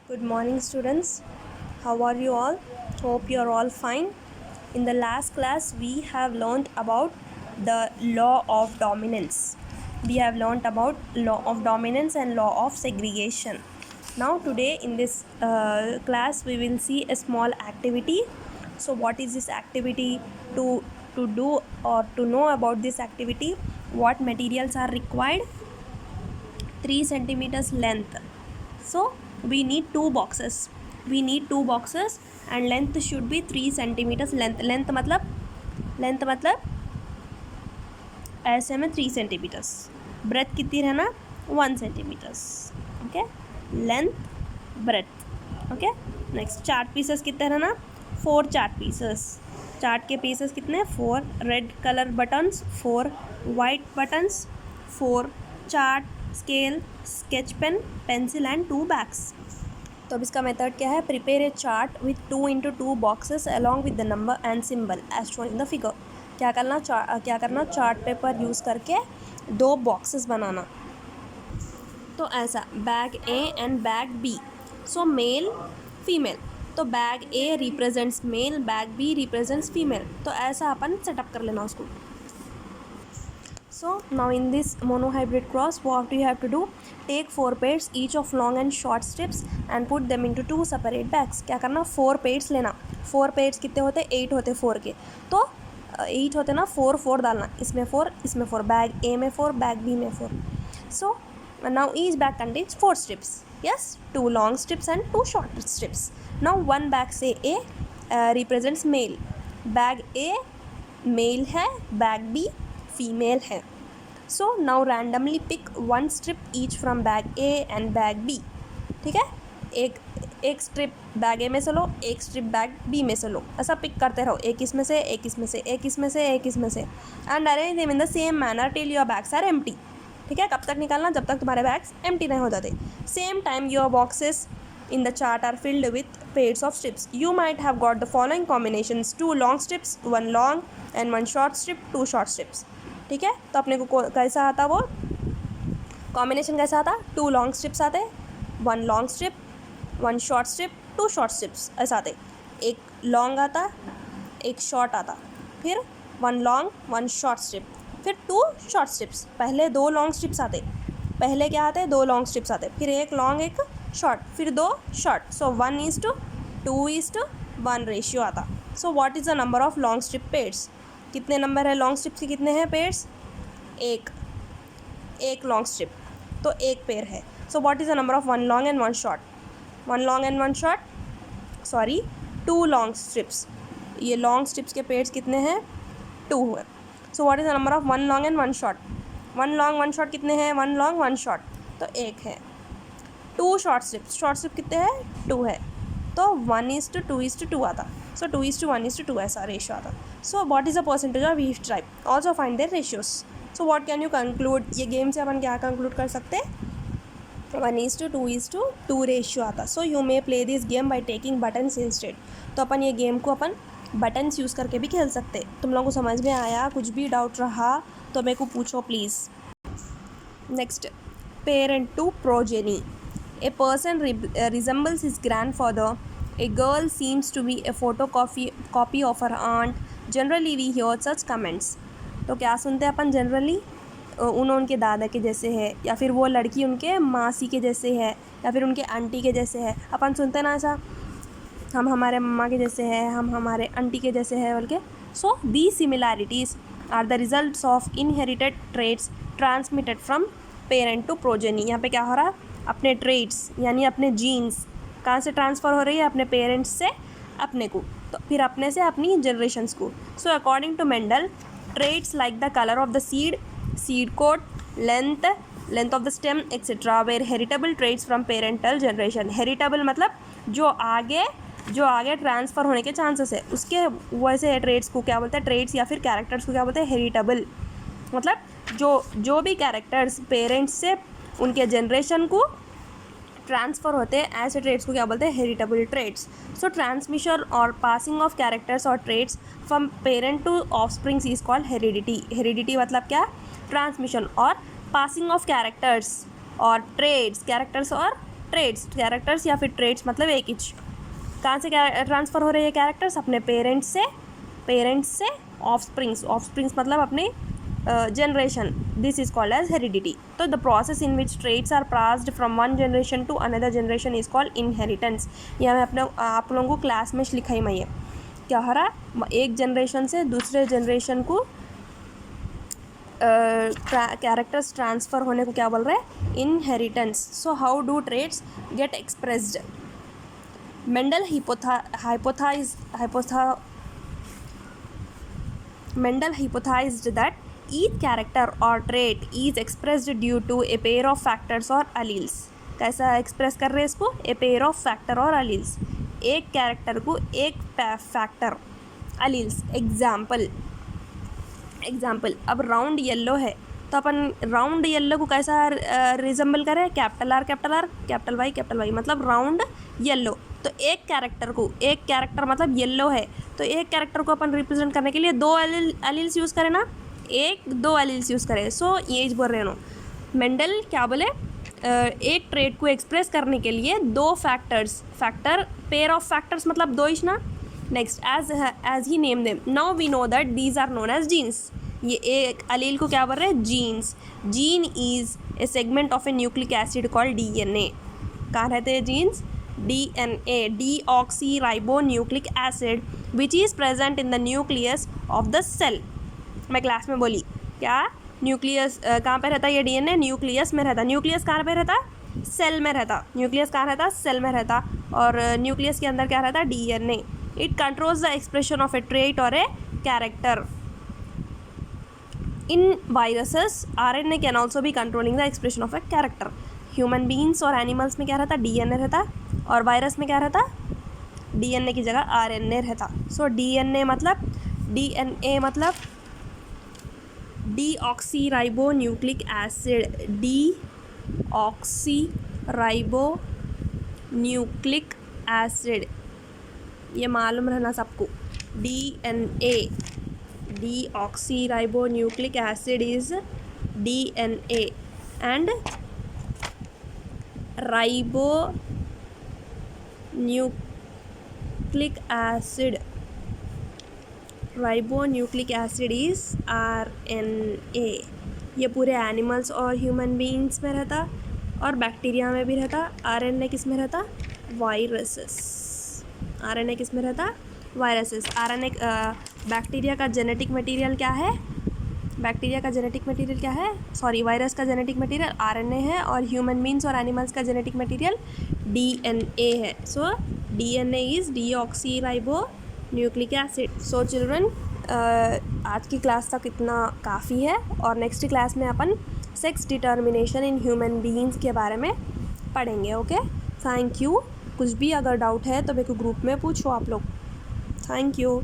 Good morning, students. How are you all? Hope you are all fine. In the last class, we have learned about the law of dominance. We have learned about law of dominance and law of segregation. Now, today in this class, we will see a small activity. So, what is this activity? To do or to know about this activity, what materials are required? 3 centimeters length. So we need two boxes and length should be 3 centimeters. length मतलब ऐसे में 3 centimetres, breath कितनी रहना 1 centimetres. Okay, length breadth. Okay, next chart pieces कितने रहना 4 chart pieces. Chart के pieces कितने 4. Red colour buttons 4, white buttons 4, chart, scale, sketch pen, pencil and 2 bags. तो अब इसका मेथड क्या है? Prepare a chart with 2x2 boxes along with the number and symbol as shown in the figure. क्या करना chart paper use करके 2 boxes बनाना. तो ऐसा bag A and bag b. So male female. तो bag a represents male, bag b represents female. तो ऐसा अपन setup कर लेना उसको. So now in this monohybrid cross, what you have to do? Take 4 pairs each of long and short strips and put them into 2 separate bags. क्या करना 4 pairs लेना. 4 pairs कितने होते 8 होते 4 के. तो 8 होते ना 4 डालना. इसमें 4 इसमें 4. बैग ए में 4, बैग बी में 4. So now each bag contains 4 strips. Yes, 2 long strips and 2 short strips. Now one bag say A represents male. Bag A male है, bag B फीमेल है. So now randomly pick 1 strip each from bag A and bag B. ठीक है, एक strip bag ए में से लो, एक strip bag B में से लो. ऐसा पिक करते रहो, एक इसमें से, एक इसमें से, एक इसमें से, एक इसमें से, and arrange them in the same manner till your bags are empty. ठीक है, कब तक निकालना? जब तक तुम्हारे बैग्स एम्प्टी नहीं हो जाते. Same time your boxes in the chart are filled with pairs of strips. You might have got the following combinations: 2 long strips, 1 long and 1 short strip, 2 short strips. ठीक है, तो अपने को कैसा आता वो कॉम्बिनेशन कैसा आता? 2 लॉन्ग स्ट्रिप्स आते, 1 long strip, 1 short strip, 2 short strips ऐसा आते. एक लॉन्ग आता, एक शॉर्ट आता, फिर 1 लॉन्ग 1 शॉर्ट स्ट्रिप, फिर 2 शॉर्ट स्ट्रिप्स. पहले 2 लॉन्ग स्ट्रिप्स आते, पहले क्या आते 2 लॉन्ग स्ट्रिप्स आते, फिर एक लॉन्ग एक शॉर्ट, फिर 2 शॉर्ट. सो 1:2:1 रेशियो आता. So what is the number of long strip pairs? कितने नंबर है लॉन्ग स्ट्रिप्स के? कितने हैं पेयर्स? एक लॉन्ग स्ट्रिप तो एक पेयर है. सो what is the number of 1 long and 1 short? 1 long and 1 short, sorry 2 long strips. ये लॉन्ग स्ट्रिप्स के पेयर्स कितने हैं? 2 है. सो what is the number of 1 long and 1 short? 1 long 1 short कितने हैं? 1 लॉन्ग 1 शॉर्ट तो एक है. 2 शॉर्ट स्ट्रिप्स कितने हैं? 2 है. तो 1:2:2 आता. सो 2:1:2 ऐसा रेशियो आता. So what is the percentage of each type? Also find their ratios. So what can you conclude? ये गेम से अपन क्या कंक्लूड कर सकते हैं? 1:2:2 रेशियो आता. So you may play this game by taking buttons instead. तो अपन ये गेम को अपन बटन्स यूज़ करके भी खेल सकते. तुम लोगों को समझ में आया? कुछ भी डाउट रहा तो मेरे को पूछो please. Next, parent to progeny. A person resembles his grandfather. A girl seems to be a photocopy of her aunt. Generally we hear such comments. तो क्या सुनते हैं अपन जनरली? उनके दादा के जैसे है, या फिर वो लड़की उनके मासी के जैसे है, या फिर उनके आंटी के जैसे है. अपन सुनते ना ऐसा, हम हमारे मम्मा के जैसे हैं, हम हमारे आंटी के जैसे हैं बोल के. सो these similarities are the results of inherited traits transmitted from parent to progeny. यहाँ पे क्या हो रहा है? अपने ट्रेड्स यानी अपने जीन्स कहाँ से ट्रांसफ़र हो रही है? अपने पेरेंट्स से अपने को, तो फिर अपने से अपनी जनरेशन्स को. So according to Mendel, traits like the colour of the seed coat, length of the stem etcetera were heritable traits from parental generation. Heritable मतलब जो आगे ट्रांसफ़र होने के चांसेस है, उसके वैसे ट्रेड्स को क्या बोलते हैं? ट्रेड्स या फिर कैरेक्टर्स को क्या बोलते हैं? हेरिटेबल. मतलब जो भी कैरेक्टर्स पेरेंट्स से उनके जनरेशन को ट्रांसफ़र होते हैं, ऐसे ट्रेड्स को क्या बोलते हैं? Heritable traits. सो ट्रांसमिशन और पासिंग ऑफ कैरेक्टर्स और traits from parent to offsprings is called heredity. Heredity मतलब क्या? ट्रांसमिशन और पासिंग ऑफ कैरेक्टर्स और ट्रेड्स, कैरेक्टर्स और ट्रेड्स, कैरेक्टर्स या फिर ट्रेड्स मतलब एक ही। कहाँ से ट्रांसफ़र हो रहे हैं कैरेक्टर्स? अपने पेरेंट्स से ऑफस्प्रिंग्स मतलब अपने generation, this is called as heredity. तो the process in which traits are passed from one generation to another generation is called inheritance. ये मैं अपने आप लोगों को क्लास में लिखा ही मैं ये क्या हो रहा, एक जनरेशन से दूसरे जनरेशन को कैरेक्टर्स ट्रांसफ़र होने को क्या बोल रहे हैं? Inheritance. So how do traits get expressed? Mendel hypothesized that each character or trait is expressed due to a pair of factors or alleles. कैसा एक्सप्रेस कर रहे हैं इसको? ए पेयर ऑफ फैक्टर और अलील्स, एक कैरेक्टर को एक factor alleles. Example अब राउंड येलो है तो अपन राउंड येलो को कैसा रिजेंबल करें? कैपिटल आर कैपिटल वाई मतलब राउंड येलो। तो एक कैरेक्टर मतलब येलो है तो एक कैरेक्टर को अपन रिप्रेजेंट करने के लिए दो एलिल्स यूज़ करें ना, दो एलिल्स यूज़ करें। सो ये बोल रहे हो मेंडल क्या बोले? एक ट्रेड को एक्सप्रेस करने के लिए दो फैक्टर पेयर ऑफ फैक्टर्स मतलब दो इश ना। Next as he named them now we know that these are known as genes. ये एक अलील को क्या बोल रहे हैं? Genes. Gene is a segment of a nucleic acid called DNA. कहाँ रहते हैं genes? DNA, deoxyribonucleic acid, which is present in the nucleus of the cell। मैं क्लास में बोली क्या? न्यूक्लियस कहाँ पे रहता है? ये DNA न्यूक्लियस में रहता। न्यूक्लियस कहाँ पे रहता? सेल में रहता। न्यूक्लियस कहाँ रहता? सेल में रहता। और न्यूक्लियस के अंदर क्या रहता? DNA। It controls the expression of a trait और a character. In viruses RNA can also भी controlling the expression of a character. Human beings और एनिमल्स में क्या रहता? DNA रहता। और वायरस में क्या रहता? DNA की जगह RNA रहता। सो DNA मतलब डीऑक्सीराइबोन्यूक्लिक एसिड। डीऑक्सीराइबोन्यूक्लिक एसिड ये मालूम रहना सबको। DNA deoxyribonucleic acid is DNA and ribonucleic acid is RNA। ये पूरे एनिमल्स और ह्यूमन बीइंग्स में रहता और बैक्टीरिया में भी रहता। RNA किस में रहता? वायरसेस। RNA किस में रहता? वायरसेस। RNA बैक्टीरिया का जेनेटिक मटेरियल क्या है? वायरस का जेनेटिक मटेरियल RNA है और ह्यूमन बीइंग्स और एनिमल्स का जेनेटिक मटेरियल DNA है। सो DNA is deoxyribonucleic acid. So children आज की क्लास तक इतना काफ़ी है और नेक्स्ट क्लास में अपन sex determination in human beings के बारे में पढ़ेंगे। Okay, thank you. कुछ भी अगर डाउट है तो मेरे को ग्रुप में पूछो आप लोग। Thank you.